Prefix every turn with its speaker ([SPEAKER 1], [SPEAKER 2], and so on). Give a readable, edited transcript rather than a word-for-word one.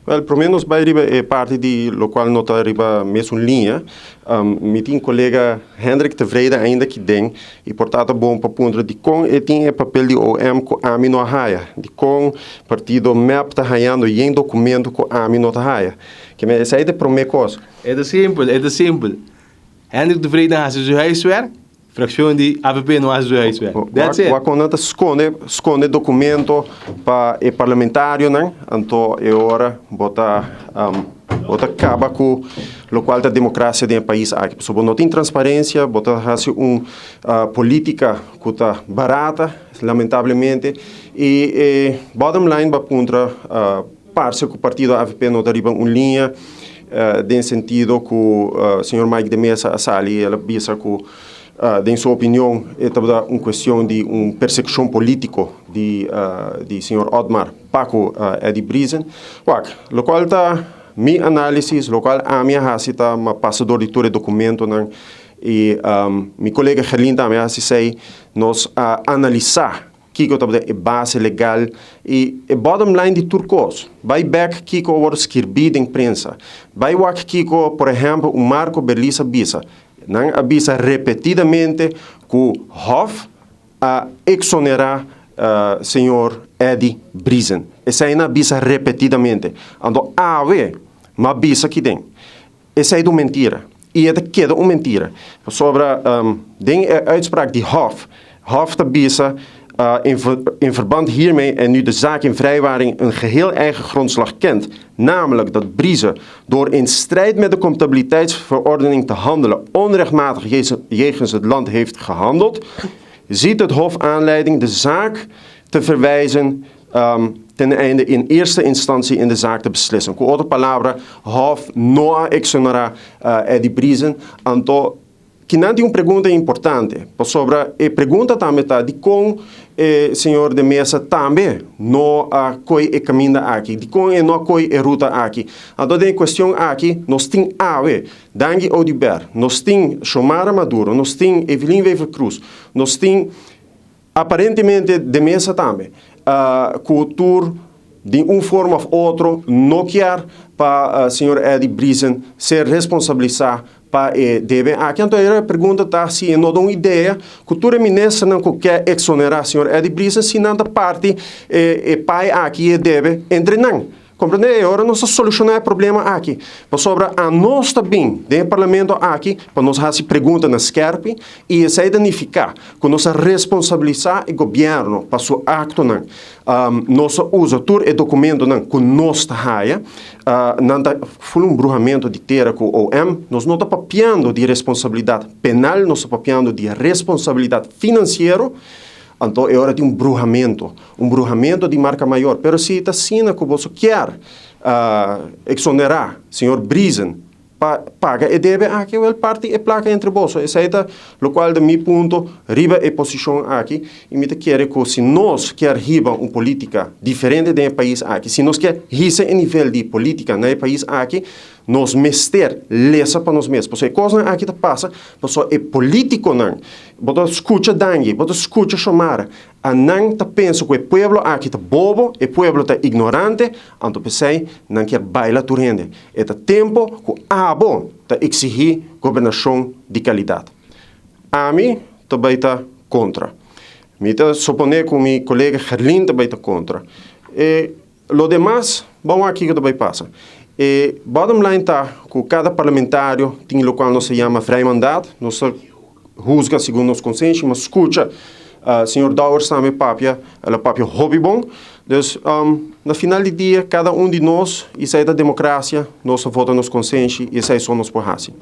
[SPEAKER 1] Well, pelo menos vai arriba é parte de lo qual nota arriba mesmo linha. Me tem colega Hendrik Tevrede ainda que tem e portanto bom para ponto de com e tem papel de OM com AMI no haia, de com partido MEP tá haiando e em documento com AMI no haia. Que me essa é de promessa.
[SPEAKER 2] É de simples. Hendrik Tevrede has zijn huiswerk. Fractie die AVP não faz huiswerk. That's it.
[SPEAKER 1] Quando esconde documento para o parlamentário, né? Então é hora bota acaba com o qual a democracia do país aqui. Se não tem transparência, bota fazer política que está barata, lamentavelmente, e bottom line vai contra parte que o partido AVP não deriva uma linha de sentido que o senhor Mike de Mesa Assali, ela pensa que em sua opinião, é uma questão de uma persecução política de senhor Otmar Paco Eddie Brisen. O qual está minha análise, o qual a minha raça está uma passador de todo o documento, né? E meu colega Gerlin também sei nós analisar que é base legal e a bottom line de turcos. Vai back que o escrever em imprensa. Vai back que por exemplo, o Marco Berlisa Bisa não avisa repetidamente que o Hof exonerar senhor Eddie Brisen. Essa aí não avisa repetidamente. Então, mas avisa que tem. Essa é uma mentira. E é queda uma mentira. Sobre a uitspraak de Hof avisa in verband hiermee en nu de zaak in vrijwaring een geheel eigen grondslag kent, namelijk dat Brize door in strijd met de comptabiliteitsverordening te handelen onrechtmatig jegens het land heeft gehandeld, ziet het Hof aanleiding de zaak te verwijzen ten einde in eerste instantie in de zaak te beslissen. Com outra palavra, Hof não exonerará Eddie Brisen, então que não tem uma pergunta importante, sobre a pergunta também está de como o senhor de Mesa também não coi e caminha aqui, de como não coi e ruta aqui. Então, tem questão aqui, nós temos Dangue Odiber, nós temos Xomara Maduro, nós temos Evelyn Wever Cruz, nós temos aparentemente de Mesa também, cultura de uma forma ou outra, não quer para o senhor Eddie Brisen ser responsabilizado para deve aqui. Então, a pergunta está se não dá uma ideia, cultura ministra não quer exonerar o senhor Eddie Brisen, se não da parte pai aqui deve entre não. Compreende? Agora nós solucionar o problema aqui. Para sobre a nós também, dentro do parlamento aqui, para nós fazer pergunta na SCERP e se identificar, que nós responsabilizar o governo para seu acto não. Nós usa todo o documento não que nós trabalha, não está um embrulhamento de terra com o OM, nós não está papiando de responsabilidade penal, nós está papiando de responsabilidade financeira. Então, é hora de um brujamento de marca maior. Mas se está sendo que você quer exonerar senhor Brisen, paga e deve aqui, a parte e placa entre bolsos. Esse é o qual, de meu ponto, riba a posição aqui, e me quer que se nós quer riba uma política diferente do país aqui, se nós quer esse nível de política no país aqui, nós mester lesa para nós mesmos. Porque coisa aqui que passa, porque é político não. Você escuta Dangue, você escuta Xomara. A não tá pensa que o povo aqui tá bobo, o povo tá ignorante, então pensei não quer bailar turende. É tempo que abo tá exigir governação de qualidade. A mim também está contra. Me tá suponer que meu colega Gerlin também está contra. E lo demais, vamos aqui que também passa. E bottom line está que cada parlamentário tem o qual não se chama vrij mandato, não se juzga segundo os consensos, mas escuta senhor Douwers também papia, ela papia hobby bom. Então, no final do dia, cada de nós, isso é da democracia, nós votamos nos consensos e isso é só nos porrasse.